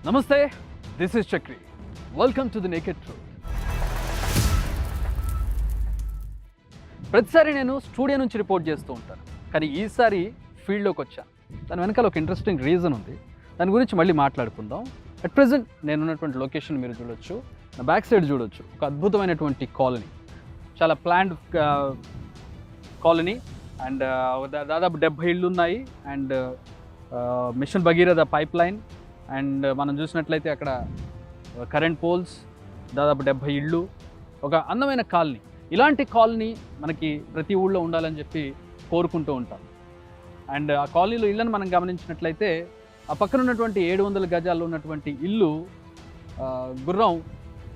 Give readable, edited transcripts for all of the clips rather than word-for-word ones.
నమస్తే, this is Chakri. Welcome to the naked truth. ప్రతిసారి నేను స్టూడియో నుంచి రిపోర్ట్ చేస్తూ ఉంటాను, కానీ ఈసారి ఫీల్డ్లోకి వచ్చాను. దాని వెనకాల ఒక ఇంట్రెస్టింగ్ రీజన్ ఉంది, దాని గురించి మళ్ళీ మాట్లాడుకుందాం. అట్ ప్రెజెంట్ నేనున్నటువంటి లొకేషన్ మీరు చూడొచ్చు, నా బ్యాక్ సైడ్ చూడొచ్చు. ఒక అద్భుతమైనటువంటి కాలనీ, చాలా ప్లాన్డ్ కాలనీ. అండ్ దాదాపు 70 ఇళ్ళు ఉన్నాయి. And mission Bhagiratha pipeline. And మనం చూసినట్లయితే అక్కడ కరెంట్ పోల్స్, దాదాపు 70 ఇళ్ళు. ఒక అందమైన కాలనీ. ఇలాంటి కాలనీ మనకి ప్రతి ఊళ్ళో ఉండాలని చెప్పి కోరుకుంటూ ఉంటాం. అండ్ ఆ కాలనీలో ఇళ్ళని మనం గమనించినట్లయితే ఆ పక్కన ఉన్నటువంటి 700 గజాల్లో ఉన్నటువంటి ఇల్లు గుర్రం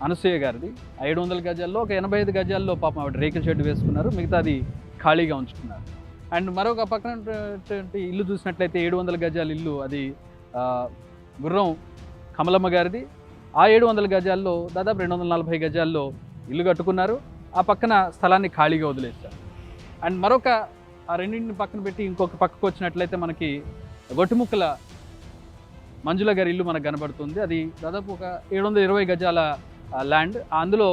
అనసూయ గారిది. ఆ 700 గజాల్లో ఒక 85 గజాల్లో పాపం ఆవిడ రేకుల షెడ్ వేసుకున్నారు, మిగతాది ఖాళీగా ఉంచుకున్నారు. అండ్ మరొక పక్కన ఇల్లు చూసినట్లయితే 700 గజాల ఇల్లు, అది గుర్రం కమలమ్మ గారిది. ఆ 700 గజాల్లో దాదాపు 240 గజాల్లో ఇల్లు కట్టుకున్నారు. ఆ పక్కన స్థలాన్ని ఖాళీగా వదిలేశారు. అండ్ మరొక ఆ రెండింటిని పక్కన పెట్టి ఇంకొక పక్కకు వచ్చినట్లయితే మనకి గొట్టుముక్కల మంజుల గారి ఇల్లు మనకు కనబడుతుంది. అది దాదాపు ఒక 720 గజాల ల్యాండ్. అందులో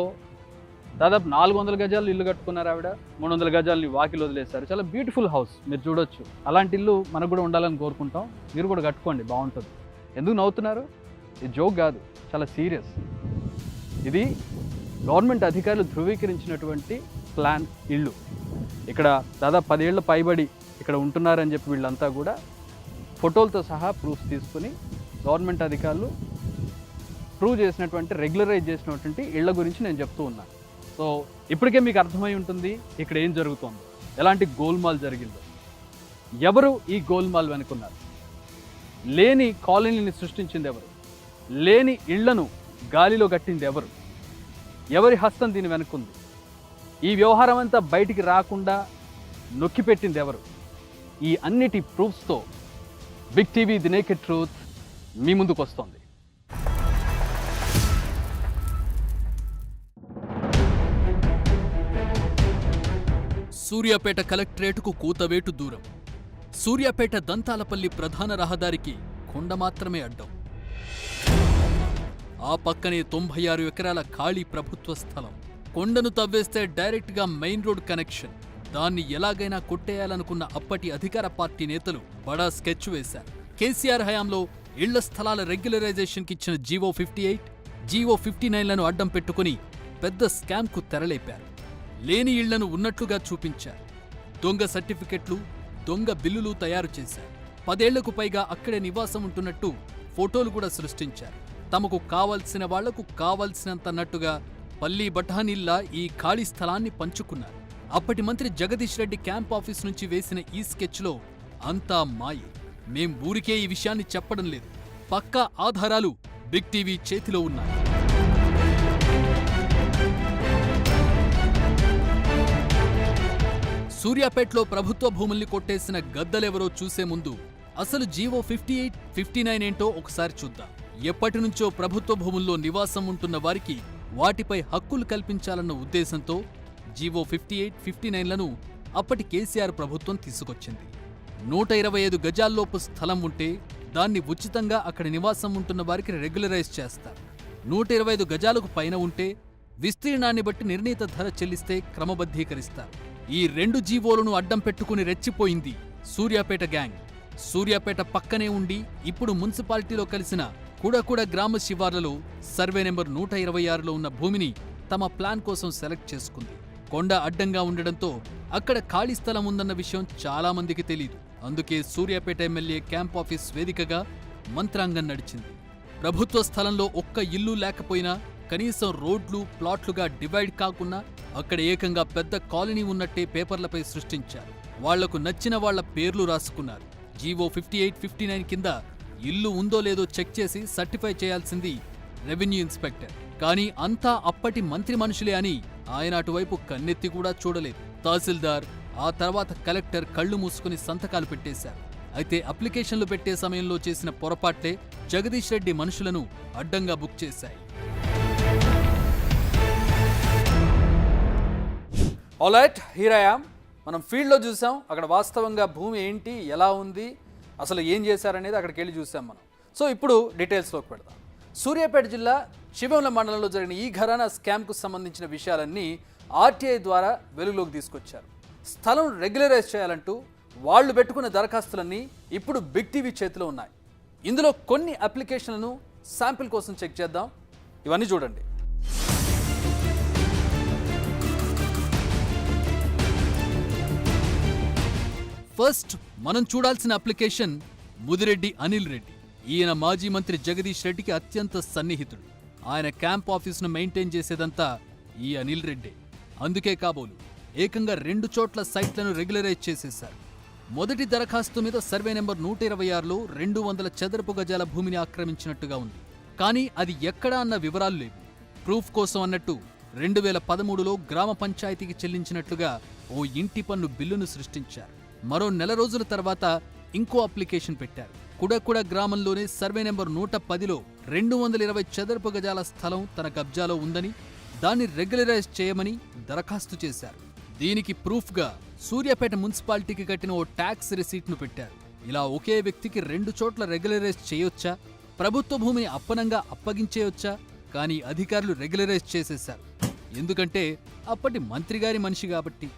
దాదాపు 400 గజాలు ఇల్లు కట్టుకున్నారు ఆవిడ. 300 గజాలని వాకిలు వదిలేశారు. చాలా బ్యూటిఫుల్ హౌస్, మీరు చూడొచ్చు. అలాంటి ఇల్లు మనకు కూడా ఉండాలని కోరుకుంటాం. మీరు కూడా కట్టుకోండి, బాగుంటుంది. ఎందుకు నవ్వుతున్నారు? ఇది జోక్ కాదు, చాలా సీరియస్. ఇది గవర్నమెంట్ అధికారులు ధృవీకరించినటువంటి ప్లాన్ ఇళ్ళు. ఇక్కడ దాదాపు 10 ఏళ్ళ పైబడి ఇక్కడ ఉంటున్నారని చెప్పి వీళ్ళంతా కూడా ఫోటోలతో సహా ప్రూఫ్స్ తీసుకుని గవర్నమెంట్ అధికారులు ప్రూవ్ చేసినటువంటి, రెగ్యులరైజ్ చేసినటువంటి ఇళ్ల గురించి నేను చెప్తూ ఉన్నాను. సో ఇప్పటికే మీకు అర్థమై ఉంటుంది ఇక్కడ ఏం జరుగుతుందో, ఎలాంటి గోల్మాల్ జరిగిందో, ఎవరు ఈ గోల్మాల్ వెనుకున్నారు, లేని కాలనీని సృష్టించింది ఎవరు, లేని ఇళ్లను గాలిలో కట్టింది ఎవరు, ఎవరి హస్తం దీని వెనుకుంది, ఈ వ్యవహారం అంతా బయటికి రాకుండా నొక్కిపెట్టింది ఎవరు, ఈ అన్నిటి ప్రూఫ్స్తో big TV the naked truth మీ ముందుకు వస్తోంది. సూర్యాపేట కలెక్టరేటుకు కూతవేటు దూరం. సూర్యాపేట దంతాలపల్లి ప్రధాన రహదారికి కొండ మాత్రమే అడ్డం. ఆ పక్కనే 96 ఎకరాల ఖాళీ ప్రభుత్వ స్థలం. కొండను తవ్వేస్తే డైరెక్ట్గా మెయిన్ రోడ్ కనెక్షన్. దాన్ని ఎలాగైనా కొట్టేయాలనుకున్న అప్పటి అధికార పార్టీ నేతలు బడా స్కెచ్ వేశారు. కేసీఆర్ హయాంలో ఇళ్ల స్థలాల రెగ్యులరైజేషన్కి ఇచ్చిన జీవో 58, జీవో 59లను అడ్డం పెట్టుకుని పెద్ద స్కామ్కు తెరలేపారు. లేని ఇళ్లను ఉన్నట్లుగా చూపించారు. దొంగ సర్టిఫికెట్లు, దొంగ బిల్లులు తయారు చేశారు. 10 ఏళ్లకు పైగా అక్కడే నివాసం ఉంటున్నట్టు ఫోటోలు కూడా సృష్టించారు. తమకు కావలసిన వాళ్లకు కావలసినంతన్నట్టుగా పల్లీ బఠానీల్లా ఈ ఖాళీ స్థలాన్ని పంచుకున్నారు. అప్పటి మంత్రి జగదీష్ రెడ్డి క్యాంప్ ఆఫీస్ నుంచి వేసిన ఈ స్కెచ్లో అంతా మాయే. మేం ఊరికే ఈ విషయాన్ని చెప్పడం లేదు, పక్కా ఆధారాలు బిగ్ టీవీ చేతిలో ఉన్నాయి. సూర్యాపేటలో ప్రభుత్వ భూముల్ని కొట్టేసిన గద్దలెవరో చూసే ముందు అసలు జీవో 58, 59 ఏంటో ఒకసారి చూద్దాం. ఎప్పటి నుంచో ప్రభుత్వ భూముల్లో నివాసం ఉంటున్న వారికి వాటిపై హక్కులు కల్పించాలన్న ఉద్దేశంతో జీవో 58, 59లను అప్పటి కేసీఆర్ ప్రభుత్వం తీసుకొచ్చింది. 125 గజాల్లోపు స్థలం ఉంటే దాన్ని ఉచితంగా అక్కడ నివాసం ఉంటున్న వారికి రెగ్యులరైజ్ చేస్తారు. 125 గజాలకు పైన ఉంటే విస్తీర్ణాన్ని బట్టి నిర్ణీత ధర చెల్లిస్తే క్రమబద్ధీకరిస్తారు. ఈ 2 జీవోలను అడ్డం పెట్టుకుని రెచ్చిపోయింది సూర్యాపేట గ్యాంగ్. సూర్యాపేట పక్కనే ఉండి ఇప్పుడు మున్సిపాలిటీలో కలిసిన కూడకూడ గ్రామ శివార్లలో సర్వే నెంబర్ 126లో ఉన్న భూమిని తమ ప్లాన్ కోసం సెలెక్ట్ చేసుకుంది. కొండ అడ్డంగా ఉండడంతో అక్కడ ఖాళీ స్థలం ఉందన్న విషయం చాలా మందికి తెలీదు. అందుకే సూర్యాపేట ఎమ్మెల్యే క్యాంప్ ఆఫీస్ వేదికగా మంత్రాంగం నడిచింది. ప్రభుత్వ స్థలంలో ఒక్క ఇల్లు లేకపోయినా కనీసం రోడ్లు, ప్లాట్లుగా డివైడ్ కాకున్నా అక్కడ ఏకంగా పెద్ద కాలనీ ఉన్నట్టే పేపర్లపై సృష్టించారు. వాళ్లకు నచ్చిన వాళ్ల పేర్లు రాసుకున్నారు. జీవో 58, 59 కింద ఇల్లు ఉందో లేదో చెక్ చేసి సర్టిఫై చేయాల్సింది రెవెన్యూ ఇన్స్పెక్టర్. కానీ అంతా అప్పటి మంత్రి మనుషులే అని ఆయన అటువైపు కన్నెత్తి కూడా చూడలేదు. తహసీల్దార్, ఆ తర్వాత కలెక్టర్ కళ్లు మూసుకుని సంతకాలు పెట్టేశారు. అయితే అప్లికేషన్లు పెట్టే సమయంలో చేసిన పొరపాట్లే జగదీష్ రెడ్డి మనుషులను అడ్డంగా బుక్ చేశాయి. Alright, here I am. మనం ఫీల్డ్లో చూసాం, అక్కడ వాస్తవంగా భూమి ఏంటి, ఎలా ఉంది, అసలు ఏం చేశారనేది అక్కడికి వెళ్ళి చూసాం మనం. సో ఇప్పుడు డీటెయిల్స్లోకి పెడదాం. సూర్యాపేట జిల్లా శివంల మండలంలో జరిగిన ఈ ఘరానా స్కామ్కు సంబంధించిన విషయాలన్నీ ఆర్టీఐ ద్వారా వెలుగులోకి తీసుకొచ్చారు. స్థలం రెగ్యులరైజ్ చేయాలంటూ వాళ్ళు పెట్టుకున్న దరఖాస్తులన్నీ ఇప్పుడు బిగ్ టీవీ చేతిలో ఉన్నాయి. ఇందులో కొన్ని అప్లికేషన్లను శాంపిల్ కోసం చెక్ చేద్దాం. ఇవన్నీ చూడండి. ఫస్ట్ మనం చూడాల్సిన అప్లికేషన్ ముదిరెడ్డి అనిల్ రెడ్డి. ఈయన మాజీ మంత్రి జగదీష్ రెడ్డికి అత్యంత సన్నిహితుడు. ఆయన క్యాంప్ ఆఫీసును మెయింటైన్ చేసేదంతా ఈ అనిల్ రెడ్డి. అందుకే కాబోలు ఏకంగా 2 చోట్ల సైట్లను రెగ్యులరైజ్ చేసేశారు. మొదటి దరఖాస్తు మీద సర్వే నెంబర్ 126లో 200 చదరపు గజాల భూమిని ఆక్రమించినట్టుగా ఉంది. కానీ అది ఎక్కడా అన్న వివరాలు లేవు. ప్రూఫ్ కోసం అన్నట్టు 2013లో గ్రామ పంచాయతీకి చెల్లించినట్లుగా ఓ ఇంటి పన్ను బిల్లును సృష్టించారు. మరో నెల రోజుల తర్వాత ఇంకో అప్లికేషన్ పెట్టారు. కుడకుడ గ్రామంలోనే సర్వే నెంబర్ 110లో 220 చదరపు గజాల స్థలం తన కబ్జాలో ఉందని, దాన్ని రెగ్యులరైజ్ చేయమని దరఖాస్తు చేశారు. దీనికి ప్రూఫ్గా సూర్యాపేట మున్సిపాలిటీకి కట్టిన ఓ ట్యాక్స్ రిసీట్ను పెట్టారు. ఇలా ఒకే వ్యక్తికి 2 చోట్ల రెగ్యులరైజ్ చేయొచ్చా, ప్రభుత్వ భూమిని అప్పనంగా అప్పగించేయొచ్చా? కానీ అధికారులు రెగ్యులరైజ్ చేసేశారు. ఎందుకంటే అప్పటి మంత్రిగారి మనిషి కాబట్టి.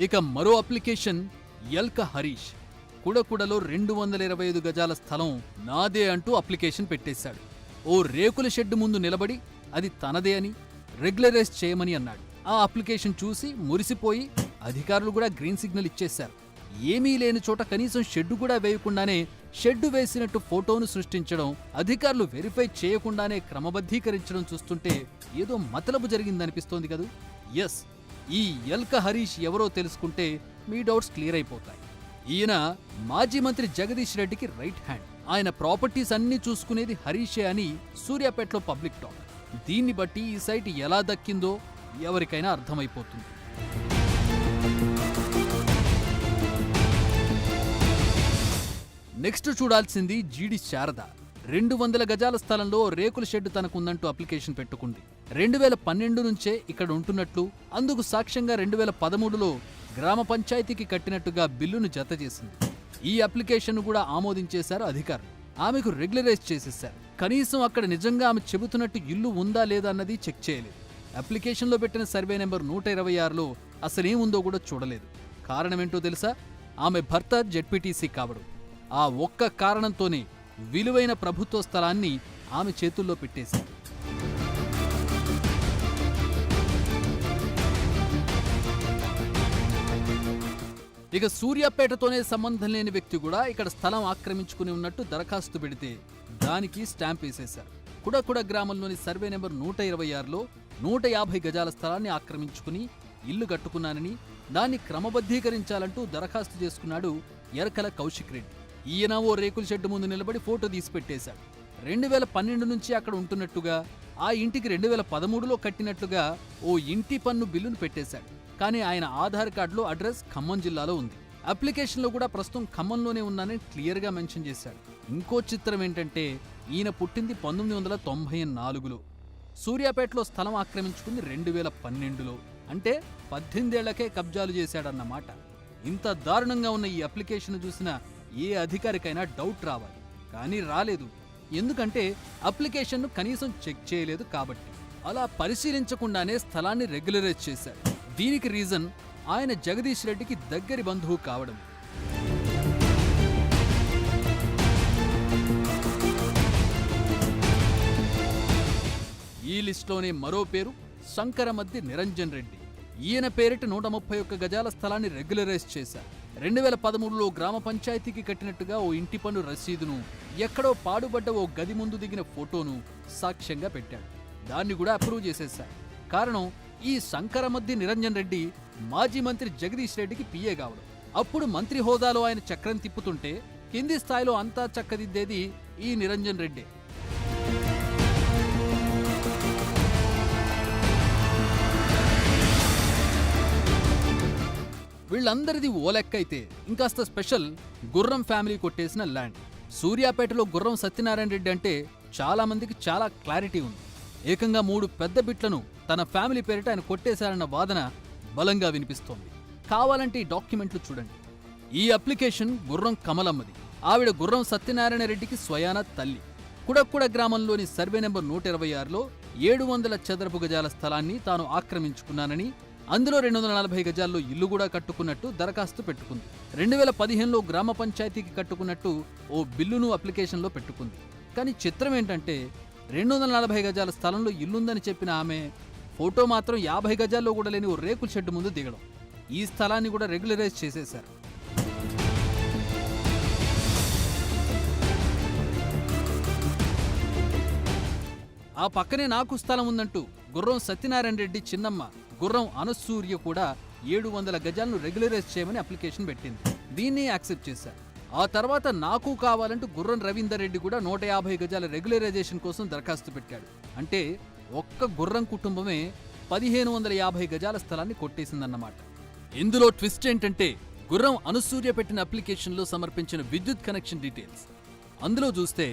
ఇక మరో అప్లికేషన్ ఎల్క హరీష్. కుడకుడలో 225 గజాల స్థలం నాదే అంటూ అప్లికేషన్ పెట్టేశాడు. ఓ రేకుల షెడ్డు ముందు నిలబడి అది తనదే అని రెగ్యులరైజ్ చేయమని అన్నాడు. ఆ అప్లికేషన్ చూసి మురిసిపోయి అధికారులు కూడా గ్రీన్ సిగ్నల్ ఇచ్చేశారు. ఏమీ లేని చోట కనీసం షెడ్డు కూడా వేయకుండానే షెడ్డు వేసినట్టు ఫోటోను సృష్టించడం, అధికారులు వెరిఫై చేయకుండానే క్రమబద్ధీకరించడం చూస్తుంటే ఏదో మతలబు జరిగిందనిపిస్తోంది కదూ. ఎస్, ఈ ఎల్క హరీష్ ఎవరో తెలుసుకుంటే మీ డౌట్స్ క్లియర్ అయిపోతాయి. ఈయన మాజీ మంత్రి జగదీష్ రెడ్డికి రైట్ హ్యాండ్. ఆయన ప్రాపర్టీస్ అన్నీ చూసుకునేది హరీషే అని సూర్యాపేటలో పబ్లిక్ టాక్. దీన్ని బట్టి ఈ సైట్ ఎలా దక్కిందో ఎవరికైనా అర్థమైపోతుంది. నెక్స్ట్ చూడాల్సింది జీడి శారద. 200 గజాల స్థలంలో రేకుల షెడ్డు తనకుందంటూ అప్లికేషన్ పెట్టుకుంది. 2012 నుంచే ఇక్కడ ఉంటున్నట్లు, అందుకు సాక్ష్యంగా 2013లో గ్రామ పంచాయతీకి కట్టినట్టుగా బిల్లును జత చేసింది. ఈ అప్లికేషన్ కూడా ఆమోదించేశారు అధికారులు. ఆమెకు రెగ్యులరైజ్ చేసేశారు. కనీసం అక్కడ నిజంగా ఆమె చెబుతున్నట్టు ఇల్లు ఉందా లేదా అన్నది చెక్ చేయలేదు. అప్లికేషన్లో పెట్టిన సర్వే నెంబర్ 126లో అసలేముందో కూడా చూడలేదు. కారణమేంటో తెలుసా? ఆమె భర్త జెడ్పీటీసీ కావడం. ఆ ఒక్క కారణంతోనే విలువైన ప్రభుత్వ స్థలాన్ని ఆమె చేతుల్లో పెట్టేశారు. ఇక సూర్యాపేటతోనే సంబంధం లేని వ్యక్తి కూడా ఇక్కడ స్థలం ఆక్రమించుకుని ఉన్నట్టు దరఖాస్తు పెడితే దానికి స్టాంప్ వేసేశారు. కుడకుడ గ్రామంలోని సర్వే నెంబర్ 126లో 150 గజాల స్థలాన్ని ఆక్రమించుకుని ఇల్లు కట్టుకున్నానని, దాన్ని క్రమబద్ధీకరించాలంటూ దరఖాస్తు చేసుకున్నాడు ఎరకల కౌశిక్ రెడ్డి. ఈయన ఓ రేకుల షెడ్డు ముందు నిలబడి ఫోటో తీసి పెట్టేశాడు. 2012 నుంచి అక్కడ ఉంటున్నట్టుగా, ఆ ఇంటికి 2013లో కట్టినట్లుగా ఓ ఇంటి పన్ను బిల్లును పెట్టేశాడు. కానీ ఆయన ఆధార్ కార్డులో అడ్రస్ ఖమ్మం జిల్లాలో ఉంది. అప్లికేషన్లో కూడా ప్రస్తుతం ఖమ్మంలోనే ఉన్నానని క్లియర్గా మెన్షన్ చేశాడు. ఇంకో చిత్రం ఏంటంటే ఈయన పుట్టింది 1994లో, సూర్యాపేటలో స్థలం ఆక్రమించుకుంది 2012లో. అంటే 18 ఏళ్లకే కబ్జాలు చేశాడన్నమాట. ఇంత దారుణంగా ఉన్న ఈ అప్లికేషన్ చూసిన ఏ అధికారికైనా డౌట్ రావాలి. కానీ రాలేదు. ఎందుకంటే అప్లికేషన్ను కనీసం చెక్ చేయలేదు కాబట్టి. అలా పరిశీలించకుండానే స్థలాన్ని రెగ్యులరైజ్ చేశారు. దీనికి రీజన్ ఆయన జగదీష్ రెడ్డికి దగ్గరి బంధువు కావడం. ఈ లిస్టులోనే మరో పేరు శంకరమద్ది నిరంజన్ రెడ్డి. ఈయన పేరిట 131 గజాల స్థలాన్ని రెగ్యులరైజ్ చేశారు. 2013లో గ్రామ పంచాయతీకి కట్టినట్టుగా ఓ ఇంటి పన్ను రసీదును, ఎక్కడో పాడుబడ్డ ఓ గది ముందు దిగిన ఫోటోను సాక్ష్యంగా పెట్టాడు. దాన్ని కూడా అప్రూవ్ చేసేశారు. కారణం, ఈ శంకరమద్ది నిరంజన్ రెడ్డి మాజీ మంత్రి జగదీష్ రెడ్డికి పిఏ కావడం. అప్పుడు మంత్రి హోదాలో ఆయన చక్రం తిప్పుతుంటే కింది స్థాయిలో అంతా చక్కదిద్దేది ఈ నిరంజన్ రెడ్డి. వీళ్ళందరిది ఓ లెక్కైతే ఇంకాస్త స్పెషల్ గుర్రం ఫ్యామిలీ కొట్టేసిన ల్యాండ్. సూర్యాపేటలో గుర్రం సత్యనారాయణ రెడ్డి అంటే చాలా మందికి చాలా క్లారిటీ ఉంది. ఏకంగా 3 పెద్ద బిట్లను తన ఫ్యామిలీ పేరిట ఆయన కొట్టేశారన్న వాదన బలంగా వినిపిస్తోంది. కావాలంటే ఈ డాక్యుమెంట్లు చూడండి. ఈ అప్లికేషన్ గుర్రం కమలమ్మది. ఆవిడ గుర్రం సత్యనారాయణ రెడ్డికి స్వయాన తల్లి. కుడక్కుడ గ్రామంలోని సర్వే నెంబర్ 126లో 700 చదరపు గజాల స్థలాన్ని తాను ఆక్రమించుకున్నానని, అందులో 240 గజాల్లో ఇల్లు కూడా కట్టుకున్నట్టు దరఖాస్తు పెట్టుకుంది. 2015లో గ్రామ పంచాయతీకి కట్టుకున్నట్టు ఓ బిల్లును అప్లికేషన్లో పెట్టుకుంది. కానీ చిత్రం ఏంటంటే 240 గజాల స్థలంలో ఇల్లుందని చెప్పిన ఆమె ఫోటో మాత్రం 50 గజాల్లో కూడా లేని ఓ రేకుల షెడ్డు ముందు దిగడం. ఈ స్థలాన్ని కూడా రెగ్యులరైజ్ చేసేశారు. ఆ పక్కనే నాకు స్థలం ఉందంటూ గుర్రం సత్యనారాయణ రెడ్డి చిన్నమ్మ గుర్రం అనసూర్య కూడా 700 గజాలను రెగ్యులరైజ్ చేయమని అప్లికేషన్ పెట్టింది. దీన్ని యాక్సెప్ట్ చేశారు. ఆ తర్వాత నాకు కావాలంటూ గుర్రం రవీందర్ రెడ్డి కూడా 150 గజాల రెగ్యులరైజేషన్ కోసం దరఖాస్తు పెట్టాడు. అంటే ఒక్క గుర్రం కుటుంబమే 1550 గజాల స్థలాన్ని కొట్టేసిందన్నమాట. ఇందులో ట్విస్ట్ ఏంటంటే గుర్రం అనసూర్య పెట్టిన అప్లికేషన్లో సమర్పించిన విద్యుత్ కనెక్షన్ డీటెయిల్స్. అందులో చూస్తే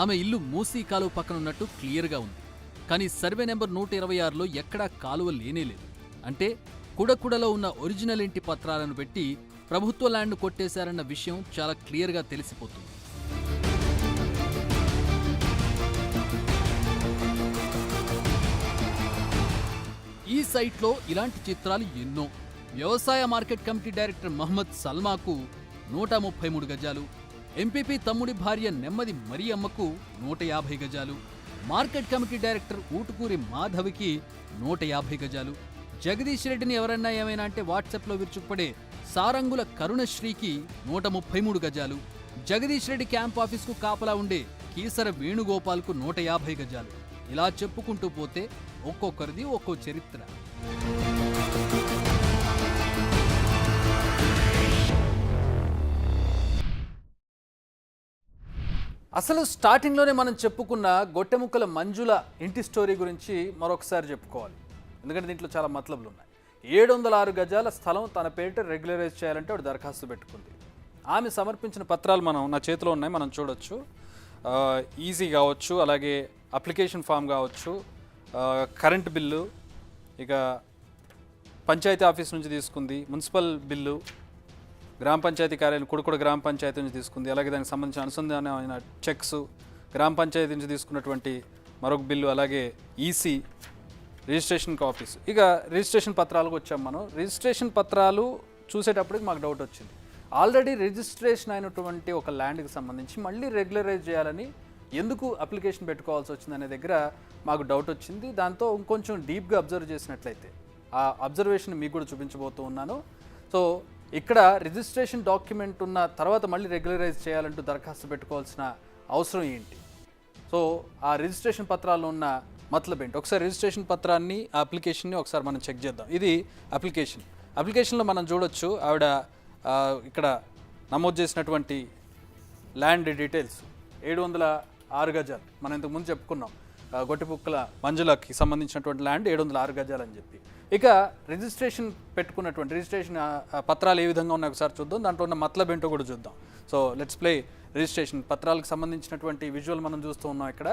ఆమె ఇల్లు మూసీ కాలువ పక్కన ఉన్నట్టు క్లియర్గా ఉంది. కానీ సర్వే నెంబర్ 126లో ఎక్కడా కాలువ లేనేలేదు. అంటే కుడకుడలో ఉన్న ఒరిజినల్ ఇంటి పత్రాలను పెట్టి ప్రభుత్వ ల్యాండ్ కొట్టేశారన్న విషయం చాలా క్లియర్గా తెలిసిపోతుంది. ఈ సైట్లో ఇలాంటి చిత్రాలు ఎన్నో. వ్యవసాయ మార్కెట్ కమిటీ డైరెక్టర్ మహమ్మద్ సల్మాకు 133 గజాలు, ఎంపీపీ తమ్ముడి భార్య నెమ్మది మరియమ్మకు 150 గజాలు, మార్కెట్ కమిటీ డైరెక్టర్ ఊటుకూరి మాధవికి 150 గజాలు, జగదీష్ రెడ్డిని ఎవరన్నా ఏమైనా అంటే వాట్సాప్లో విరుచుకుపడే సారంగుల కరుణశ్రీకి 133 గజాలు, జగదీష్ రెడ్డి క్యాంప్ ఆఫీస్కు కాపలా ఉండే కీసర వేణుగోపాల్కు 150 గజాలు. ఇలా చెప్పుకుంటూ పోతే ఒక్కొక్కరిది ఒక్కో చరిత్ర. అసలు స్టార్టింగ్లోనే మనం చెప్పుకున్న గొట్టెముక్కల మంజుల ఇంటి స్టోరీ గురించి మరొకసారి చెప్పుకోవాలి. ఎందుకంటే దీంట్లో చాలా మతలబులు ఉన్నాయి. 706 గజాల స్థలం తన పేరిట రెగ్యులరైజ్ చేయాలంటే ఆవిడ దరఖాస్తు పెట్టుకుంది. ఆమె సమర్పించిన పత్రాలు నా చేతిలో ఉన్నాయి, మనం చూడొచ్చు. ఈజీ కావచ్చు, అలాగే అప్లికేషన్ ఫామ్ కావచ్చు, కరెంట్ బిల్లు, ఇక పంచాయతీ ఆఫీస్ నుంచి తీసుకుంది, మున్సిపల్ బిల్లు, గ్రామ పంచాయతీ కార్యాలయం కుడకుడ గ్రామ పంచాయతీ నుంచి తీసుకుంది, అలాగే దానికి సంబంధించిన అనుసంధానమైన చెక్స్, గ్రామ పంచాయతీ నుంచి తీసుకున్నటువంటి మరొక బిల్లు, అలాగే ఈసీ రిజిస్ట్రేషన్ ఆఫీస్. ఇక రిజిస్ట్రేషన్ పత్రాలకు వచ్చాం మనం. రిజిస్ట్రేషన్ పత్రాలు చూసేటప్పటికి మాకు డౌట్ వచ్చింది. ఆల్రెడీ రిజిస్ట్రేషన్ అయినటువంటి ఒక ల్యాండ్కి సంబంధించి మళ్ళీ రెగ్యులరైజ్ చేయాలని ఎందుకు అప్లికేషన్ పెట్టుకోవాల్సి వచ్చింది అనే దగ్గర మాకు డౌట్ వచ్చింది. దాంతో ఇంకొంచెం డీప్గా అబ్జర్వ్ చేసినట్లయితే ఆ అబ్జర్వేషన్ మీకు కూడా చూపించబోతూ ఉన్నాను. సో ఇక్కడ రిజిస్ట్రేషన్ డాక్యుమెంట్ ఉన్న తర్వాత మళ్ళీ రెగ్యులరైజ్ చేయాలంటూ దరఖాస్తు పెట్టుకోవాల్సిన అవసరం ఏంటి, సో ఆ రిజిస్ట్రేషన్ పత్రాల్లో ఉన్న మతలబ్ ఏంటి, ఒకసారి రిజిస్ట్రేషన్ పత్రాన్ని ఆ అప్లికేషన్ని ఒకసారి మనం చెక్ చేద్దాం. ఇది అప్లికేషన్లో మనం చూడొచ్చు ఆవిడ ఇక్కడ నమోదు చేసినటువంటి ల్యాండ్ డీటెయిల్స్ 706 గజాలు. మనం ఇంతకుముందు చెప్పుకున్నాం గొట్టిపుక్కల మంజులకి సంబంధించినటువంటి ల్యాండ్ 706 గజాలు అని చెప్పి. ఇక రిజిస్ట్రేషన్ పెట్టుకున్నటువంటి రిజిస్ట్రేషన్ పత్రాలు ఏ విధంగా ఉన్నాయో ఒకసారి చూద్దాం. దాంట్లో ఉన్న మతలబ్ ఏంటో కూడా చూద్దాం. సో లెట్స్ ప్లే రిజిస్ట్రేషన్ పత్రాలకు సంబంధించినటువంటి విజువల్ మనం చూస్తూ ఉన్నాం ఇక్కడ.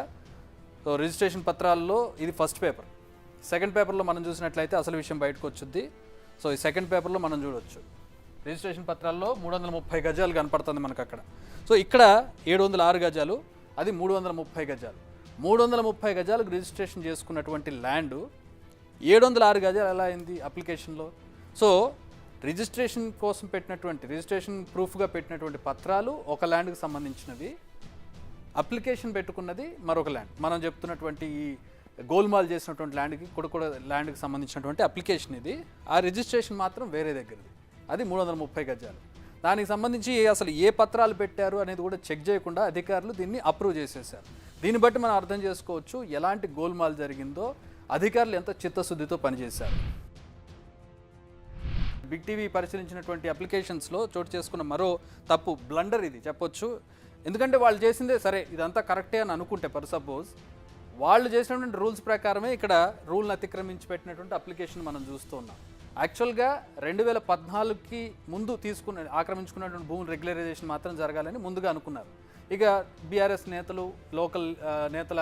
సో రిజిస్ట్రేషన్ పత్రాల్లో ఇది ఫస్ట్ పేపర్. సెకండ్ పేపర్లో మనం చూసినట్లయితే అసలు విషయం బయటకు వచ్చింది. సో ఈ సెకండ్ పేపర్లో మనం చూడొచ్చు రిజిస్ట్రేషన్ పత్రాల్లో 330 గజాలు కనపడుతుంది మనకు అక్కడ. సో ఇక్కడ 706 గజాలు, అది 330 గజాలు. 330 గజాలకు రిజిస్ట్రేషన్ చేసుకున్నటువంటి ల్యాండ్ 706 గజాలు ఎలా అయింది అప్లికేషన్లో? సో రిజిస్ట్రేషన్ కోసం పెట్టినటువంటి రిజిస్ట్రేషన్ ప్రూఫ్గా పెట్టినటువంటి పత్రాలు ఒక ల్యాండ్కి సంబంధించినవి, అప్లికేషన్ పెట్టుకున్నది మరొక ల్యాండ్. మనం చెప్తున్నటువంటి ఈ గోల్మాల్ చేసినటువంటి ల్యాండ్కి కుడకుడ ల్యాండ్కి సంబంధించినటువంటి అప్లికేషన్ ఇది. ఆ రిజిస్ట్రేషన్ మాత్రం వేరే దగ్గరది, అది 330 గజాలు. దానికి సంబంధించి అసలు ఏ పత్రాలు పెట్టారు అనేది కూడా చెక్ చేయకుండా అధికారులు దీన్ని అప్రూవ్ చేసేసారు. దీన్ని బట్టి మనం అర్థం చేసుకోవచ్చు ఎలాంటి గోల్మాల్ జరిగిందో, అధికారులు ఎంత చిత్తశుద్ధితో పనిచేశారు. బిగ్ టీవీ పరిశీలించినటువంటి అప్లికేషన్స్లో చోటు చేసుకున్న మరో తప్పు, బ్లండర్ ఇది చెప్పొచ్చు. ఎందుకంటే వాళ్ళు చేసిందే సరే ఇదంతా కరెక్టే అని అనుకుంటే, ఫర్ సపోజ్ వాళ్ళు చేసినటువంటి రూల్స్ ప్రకారమే ఇక్కడ రూల్ని అతిక్రమించి పెట్టినటువంటి అప్లికేషన్ మనం చూస్తూ ఉన్నాం. యాక్చువల్గా 2014కి ముందు ఆక్రమించుకున్నటువంటి భూముల రెగ్యులరైజేషన్ మాత్రం జరగాలని ముందుగా అనుకున్నారు. ఇక బీఆర్ఎస్ నేతలు, లోకల్ నేతల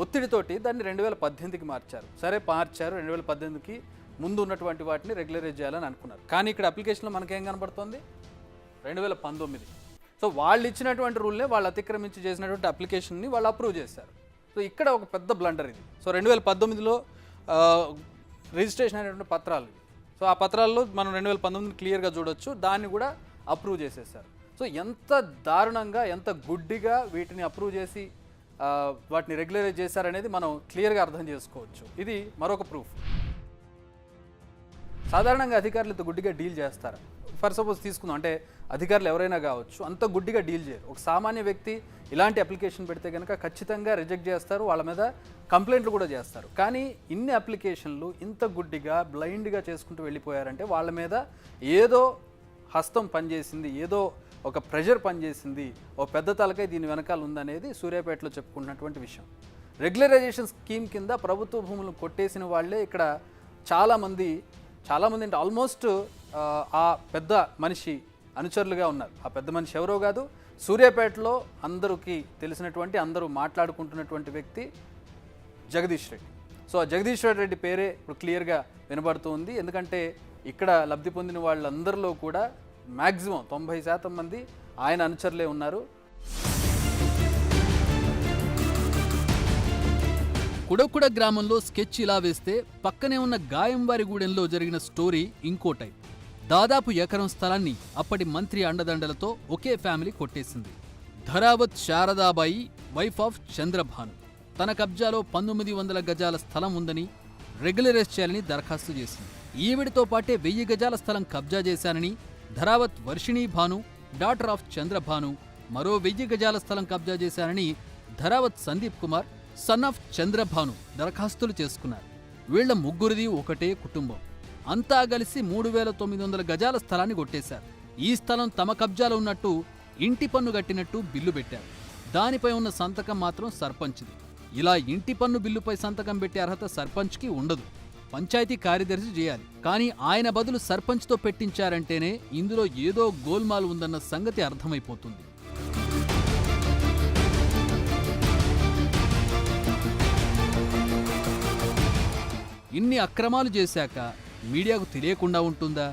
ఒత్తిడితోటి దాన్ని 2018కి మార్చారు. సరే మార్చారు, 2018కి ముందు ఉన్నటువంటి వాటిని రెగ్యులరైజ్ చేయాలని అనుకున్నారు. కానీ ఇక్కడ అప్లికేషన్లో మనకేం కనబడుతుంది 2019. సో వాళ్ళు ఇచ్చినటువంటి రూల్నే వాళ్ళు అతిక్రమించి చేసినటువంటి అప్లికేషన్ని వాళ్ళు అప్రూవ్ చేశారు. సో ఇక్కడ ఒక పెద్ద బ్లండర్ ఇది. సో 2019లో రిజిస్ట్రేషన్ అయినటువంటి పత్రాలు. సో ఆ పత్రాల్లో మనం 2019 క్లియర్గా చూడొచ్చు, దాన్ని కూడా అప్రూవ్ చేసేసారు. సో ఎంత దారుణంగా, ఎంత గుడ్డిగా వీటిని అప్రూవ్ చేసి వాటిని రెగ్యులరైజ్ చేశారనేది మనం క్లియర్గా అర్థం చేసుకోవచ్చు. ఇది మరొక ప్రూఫ్. సాధారణంగా అధికారులు ఇంత గుడ్డిగా డీల్ చేస్తారు. ఫర్ సపోజ్ తీసుకుందాం, అంటే అధికారులు ఎవరైనా కావచ్చు, అంత గుడ్డిగా డీల్ చేయరు. ఒక సామాన్య వ్యక్తి ఇలాంటి అప్లికేషన్ పెడితే కనుక ఖచ్చితంగా రిజెక్ట్ చేస్తారు, వాళ్ళ మీద కంప్లైంట్లు కూడా చేస్తారు. కానీ ఇన్ని అప్లికేషన్లు ఇంత గుడ్డిగా బ్లైండ్గా చేసుకుంటూ వెళ్ళిపోయారంటే వాళ్ళ మీద ఏదో హస్తం పనిచేసింది, ఏదో ఒక ప్రెషర్ పనిచేసింది, ఓ పెద్ద తలకాయ దీని వెనకాల ఉందనేది సూర్యాపేటలో చెప్పుకున్నటువంటి విషయం. రెగ్యులరైజేషన్ స్కీమ్ కింద ప్రభుత్వ భూములను కొట్టేసిన వాళ్ళే ఇక్కడ చాలామంది అంటే ఆల్మోస్ట్ ఆ పెద్ద మనిషి అనుచరులుగా ఉన్నారు. ఆ పెద్ద మనిషి ఎవరో కాదు, సూర్యాపేటలో అందరికీ తెలిసినటువంటి, అందరూ మాట్లాడుకుంటున్నటువంటి వ్యక్తి జగదీష్ రెడ్డి. సో ఆ జగదీష్ రెడ్డి పేరే ఇప్పుడు క్లియర్గా వినబడుతుంది. ఎందుకంటే ఇక్కడ లబ్ధి పొందిన వాళ్ళందరిలో కూడా మ్యాక్సిమం 90% మంది ఆయన అనుచరులే ఉన్నారు. కుడకుడ గ్రామంలో స్కెచ్ ఇలా వేస్తే పక్కనే ఉన్న గాయంవారిగూడెంలో జరిగిన స్టోరీ ఇంకో టైప్. దాదాపు ఎకరం స్థలాన్ని అప్పటి మంత్రి అండదండలతో ఒకే ఫ్యామిలీ కొట్టేసింది. ధరావత్ శారదాబాయి, వైఫ్ ఆఫ్ చంద్రభాను, తన కబ్జాలో 1900 గజాల స్థలం ఉందని రెగ్యులరైజ్ చేయాలని దరఖాస్తు చేసింది. ఈవిడితో పాటే 1000 గజాల స్థలం కబ్జా చేశానని ధరావత్ వర్షిణీ భాను, డాటర్ ఆఫ్ చంద్రభాను, మరో 1000 గజాల స్థలం కబ్జా చేశానని ధరావత్ సందీప్ కుమార్, సన్ ఆఫ్ చంద్రభాను దరఖాస్తులు చేసుకున్నారు. వీళ్ల ముగ్గురిది ఒకటే కుటుంబం. అంతా కలిసి 3900 గజాల స్థలాన్ని కొట్టేశారు. ఈ స్థలం తమ కబ్జాలో ఉన్నట్టు, ఇంటి పన్ను కట్టినట్టు బిల్లు పెట్టారు. దానిపై ఉన్న సంతకం మాత్రం సర్పంచ్ది. ఇలా ఇంటి పన్ను బిల్లుపై సంతకం పెట్టే అర్హత సర్పంచ్కి ఉండదు, పంచాయతీ కార్యదర్శి చేయాలి. కానీ ఆయన బదులు సర్పంచ్తో పెట్టించారంటేనే ఇందులో ఏదో గోల్మాల్ ఉందన్న సంగతి అర్థమైపోతుంది. ఇన్ని అక్రమాలు చేశాక మీడియాకు తెలియకుండా ఉంటుందా?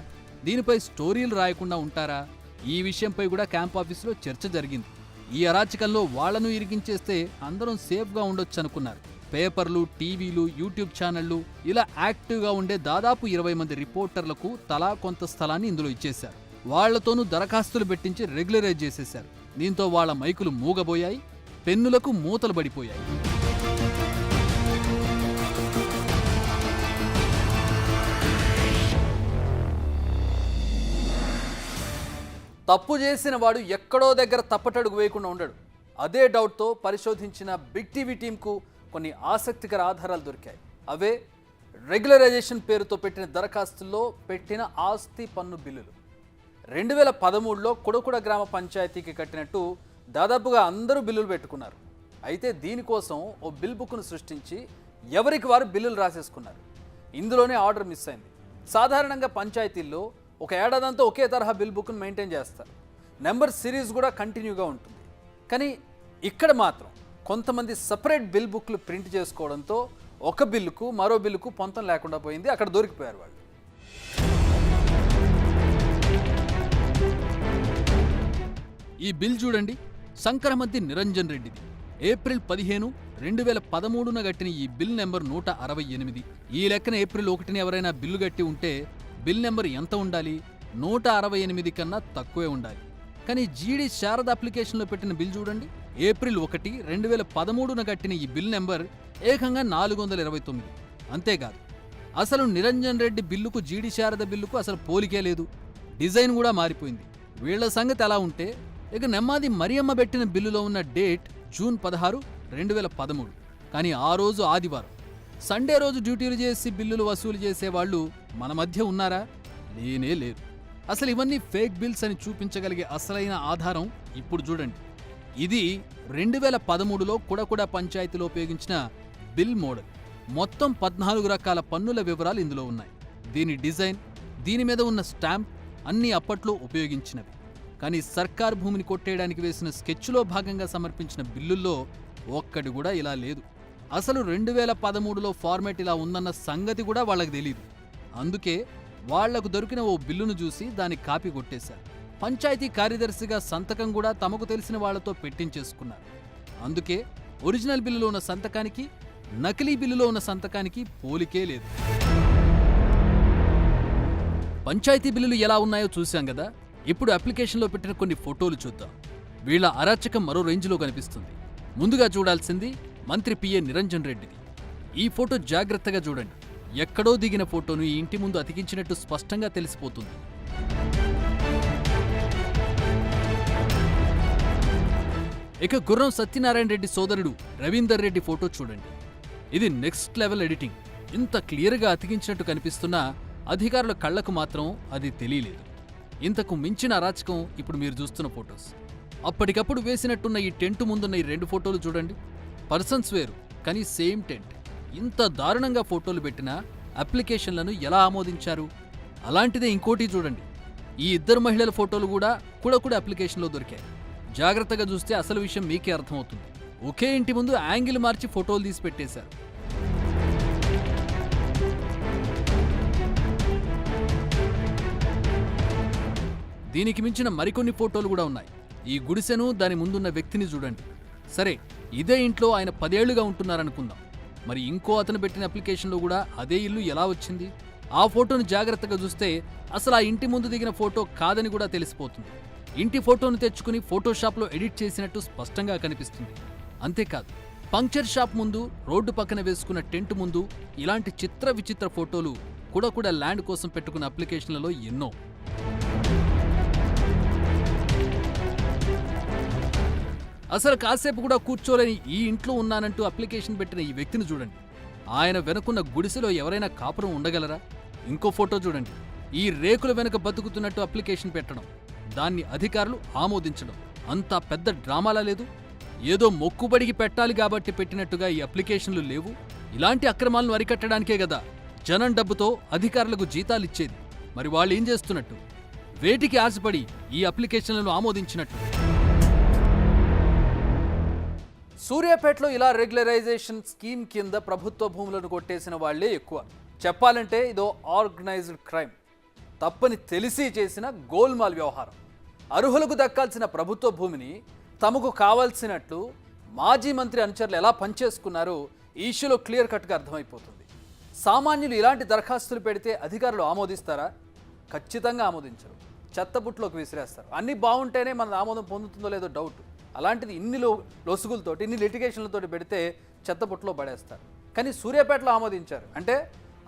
దీనిపై స్టోరీలు రాయకుండా ఉంటారా? ఈ విషయంపై కూడా క్యాంప్ ఆఫీసులో చర్చ జరిగింది. ఈ అరాచకంలో వాళ్లను ఇరికించేస్తే అందరం సేఫ్గా ఉండొచ్చు అనుకున్నారు. పేపర్లు, టీవీలు, యూట్యూబ్ ఛానళ్లు, ఇలా యాక్టివ్గా ఉండే దాదాపు 20 మంది రిపోర్టర్లకు తలా కొంత స్థలాన్ని ఇందులో ఇచ్చేశారు. వాళ్లతోనూ దరఖాస్తులు పెట్టించి రెగ్యులరైజ్ చేసేశారు. దీంతో వాళ్ల మైకులు మూగబోయాయి, పెన్నులకు మూతలు పడిపోయాయి. తప్పు చేసిన వాడు ఎక్కడో దగ్గర తప్పటడుగు వేయకుండా ఉండడు. అదే డౌట్తో పరిశోధించిన బిగ్ టీవీ టీంకు కొన్ని ఆసక్తికర ఆధారాలు దొరికాయి. అవే రెగ్యులరైజేషన్ పేరుతో పెట్టిన దరఖాస్తుల్లో పెట్టిన ఆస్తి పన్ను బిల్లులు. 2013లో కుడకుడ గ్రామ పంచాయతీకి కట్టినట్టు దాదాపుగా అందరూ బిల్లులు పెట్టుకున్నారు. అయితే దీనికోసం ఓ బిల్ బుక్ను సృష్టించి ఎవరికి వారు బిల్లులు రాసేసుకున్నారు. ఇందులోనే ఆర్డర్ మిస్ అయింది. సాధారణంగా పంచాయతీల్లో ఒక ఏడాదంతా ఒకే తరహా బిల్ బుక్ను మెయింటైన్ చేస్తారు. నెంబర్ సిరీస్ కూడా కంటిన్యూగా ఉంటుంది. కానీ ఇక్కడ మాత్రం కొంతమంది సపరేట్ బిల్ బుక్లు ప్రింట్ చేసుకోవడంతో ఒక బిల్లుకు మరో బిల్లుకు పొంతం లేకుండా పోయింది. అక్కడ దొరికిపోయారు వాళ్ళు. ఈ బిల్ చూడండి, సంక్రమంతి నిరంజన్ రెడ్డిది. ఏప్రిల్ 15, 2013న కట్టిన ఈ బిల్ నెంబర్ 168. ఈ లెక్కన ఏప్రిల్ 1ని ఎవరైనా బిల్లు కట్టి ఉంటే బిల్ నెంబర్ ఎంత ఉండాలి? 168 కన్నా తక్కువే ఉండాలి. కానీ జీడీ శారద అప్లికేషన్లో పెట్టిన బిల్ చూడండి, ఏప్రిల్ 1, 2013న కట్టిన ఈ బిల్ నెంబర్ ఏకంగా 429. అంతేకాదు, అసలు నిరంజన్ రెడ్డి బిల్లుకు జీడీ శారద బిల్లుకు అసలు పోలికే లేదు. డిజైన్ కూడా మారిపోయింది. వీళ్ల సంగతి అలా ఉంటే ఇక నెమ్మాది మరియమ్మ పెట్టిన బిల్లులో ఉన్న డేట్ జూన్ 16, 2013. కానీ ఆ రోజు ఆదివారం. సండే రోజు డ్యూటీలు చేసి బిల్లులు వసూలు చేసేవాళ్లు మన మధ్య ఉన్నారా? లేనే లేరు. అసలు ఇవన్నీ ఫేక్ బిల్స్ అని చూపించగలిగే అసలైన ఆధారం ఇప్పుడు చూడండి. ఇది 2013లో కుడకుడ పంచాయతీలో ఉపయోగించిన బిల్ మోడల్. మొత్తం 14 రకాల పన్నుల వివరాలు ఇందులో ఉన్నాయి. దీని డిజైన్, దీని మీద ఉన్న స్టాంప్ అన్నీ అప్పట్లో ఉపయోగించినవి. కానీ సర్కార్ భూమిని కొట్టేయడానికి వేసిన స్కెచ్లో భాగంగా సమర్పించిన బిల్లుల్లో ఒక్కటి కూడా ఇలా లేదు. అసలు 2013లో ఫార్మాట్ ఇలా ఉందన్న సంగతి కూడా వాళ్ళకి తెలియదు. అందుకే వాళ్లకు దొరికిన ఓ బిల్లును చూసి దాన్ని కాపీ కొట్టేశారు. పంచాయతీ కార్యదర్శిగా సంతకం కూడా తమకు తెలిసిన వాళ్లతో పెట్టించేసుకున్నారు. అందుకే ఒరిజినల్ బిల్లులో ఉన్న సంతకానికి నకిలీ బిల్లులో ఉన్న సంతకానికి పోలికే లేదు. పంచాయతీ బిల్లులు ఎలా ఉన్నాయో చూశాం కదా, ఇప్పుడు అప్లికేషన్లో పెట్టిన కొన్ని ఫోటోలు చూద్దాం. వీళ్ల అరాచకం మరో రేంజ్లో కనిపిస్తుంది. ముందుగా చూడాల్సింది మంత్రి పిఏ నిరంజన్ రెడ్డిది. ఈ ఫోటో జాగ్రత్తగా చూడండి. ఎక్కడో దిగిన ఫోటోను ఈ ఇంటి ముందు అతికించినట్టు స్పష్టంగా తెలిసిపోతుంది. ఇక గుర్రం సత్యనారాయణ రెడ్డి సోదరుడు రవీందర్ రెడ్డి ఫోటో చూడండి. ఇది నెక్స్ట్ లెవెల్ ఎడిటింగ్. ఇంత క్లియర్గా అతికించినట్టు కనిపిస్తున్నా అధికారుల కళ్లకు మాత్రం అది తెలియలేదు. ఇంతకు మించిన అరాచకం ఇప్పుడు మీరు చూస్తున్న ఫోటోస్. అప్పటికప్పుడు వేసినట్టున్న ఈ టెంట్ ముందున్న ఈ 2 ఫోటోలు చూడండి. పర్సన్స్ వేరు, కానీ సేమ్ టెంట్. ఇంత దారుణంగా ఫోటోలు పెట్టినా అప్లికేషన్లను ఎలా ఆమోదించారు? అలాంటిదే ఇంకోటి చూడండి. ఈ 2 మహిళల ఫోటోలు కూడా అప్లికేషన్లో దొరికాయి. జాగ్రత్తగా చూస్తే అసలు విషయం మీకే అర్థమవుతుంది. ఒకే ఇంటి ముందు యాంగిల్ మార్చి ఫోటోలు తీసి పెట్టేశారు. దీనికి మించిన మరికొన్ని ఫోటోలు కూడా ఉన్నాయి. ఈ గుడిసెను, దాని ముందున్న వ్యక్తిని చూడండి. సరే, ఇదే ఇంట్లో ఆయన 10 ఏళ్లుగా ఉంటున్నారనుకుందాం. మరి ఇంకో అతను పెట్టిన అప్లికేషన్లో కూడా అదే ఇల్లు ఎలా వచ్చింది? ఆ ఫోటోను జాగ్రత్తగా చూస్తే అసలు ఆ ఇంటి ముందు దిగిన ఫోటో కాదని కూడా తెలిసిపోతుంది. ఇంటి ఫోటోను తెచ్చుకుని ఫోటోషాప్లో ఎడిట్ చేసినట్టు స్పష్టంగా కనిపిస్తుంది. అంతేకాదు, పంక్చర్ షాప్ ముందు, రోడ్డు పక్కన వేసుకున్న టెంట్ ముందు ఇలాంటి చిత్ర విచిత్ర ఫోటోలు కూడా ల్యాండ్ కోసం పెట్టుకున్న అప్లికేషన్లలో ఎన్నో. అసలు కాసేపు కూడా కూర్చోలేని ఈ ఇంట్లో ఉన్నానంటూ అప్లికేషన్ పెట్టిన ఈ వ్యక్తిని చూడండి. ఆయన వెనుకున్న గుడిసెలో ఎవరైనా కాపురం ఉండగలరా? ఇంకో ఫోటో చూడండి. ఈ రేకుల వెనుక బతుకుతున్నట్టు అప్లికేషన్ పెట్టడం, దాన్ని అధికారులు ఆమోదించడం అంతా పెద్ద డ్రామాలా లేదు? ఏదో మొక్కుబడికి పెట్టాలి కాబట్టి పెట్టినట్టుగా ఈ అప్లికేషన్లు లేవు. ఇలాంటి అక్రమాలను అరికట్టడానికే కదా జనం డబ్బుతో అధికారులకు జీతాలిచ్చేది. మరి వాళ్ళు ఏం చేస్తున్నట్టు? వేటికి ఆశపడి ఈ అప్లికేషన్లను ఆమోదించినట్టు? సూర్యాపేటలో ఇలా రెగ్యులరైజేషన్ స్కీమ్ కింద ప్రభుత్వ భూములను కొట్టేసిన వాళ్లే ఎక్కువ. చెప్పాలంటే ఇదో ఆర్గనైజ్డ్ క్రైమ్. తప్పని తెలిసి చేసిన గోల్మాల్ వ్యవహారం. అర్హులకు దక్కాల్సిన ప్రభుత్వ భూమిని తమకు కావాల్సినట్లు మాజీ మంత్రి అనుచరులు ఎలా పనిచేసుకున్నారో ఈ ఇష్యూలో క్లియర్ కట్గా అర్థమైపోతుంది. సామాన్యులు ఇలాంటి దరఖాస్తులు పెడితే అధికారులు ఆమోదిస్తారా? ఖచ్చితంగా ఆమోదించరు. చెత్తబుట్లోకి విసిరేస్తారు. అన్నీ బాగుంటేనే మన ఆమోదం పొందుతుందో లేదో డౌట్. అలాంటిది ఇన్ని లొసుగులతోటి, ఇన్ని లిటిగేషన్లతోటి పెడితే చెత్తబుట్టలో పడేస్తారు. కానీ సూర్యాపేటలో ఆమోదించారు అంటే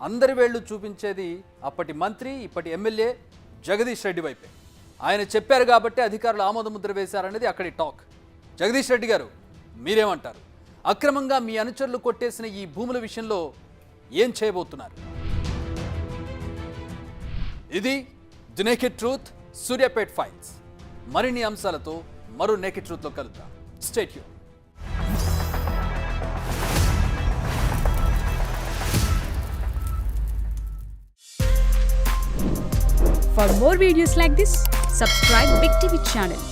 అందరి వేళ్లు చూపించేది అప్పటి మంత్రి, ఇప్పటి ఎమ్మెల్యే జగదీష్ రెడ్డి వైపే. ఆయన చెప్పారు కాబట్టి అధికారులు ఆమోద ముద్ర వేశారనేది అక్కడి టాక్. జగదీష్ రెడ్డి గారు, మీరేమంటారు? అక్రమంగా మీ అనుచరులు కొట్టేసిన ఈ భూముల విషయంలో ఏం చేయబోతున్నారు? ఇది the naked truth Suryapet files. మరిన్ని అంశాలతో మరో నేకెడ్ ట్రూత్లో కలుద్దాం. Stay tune. For more videos like this, subscribe Big TV channel.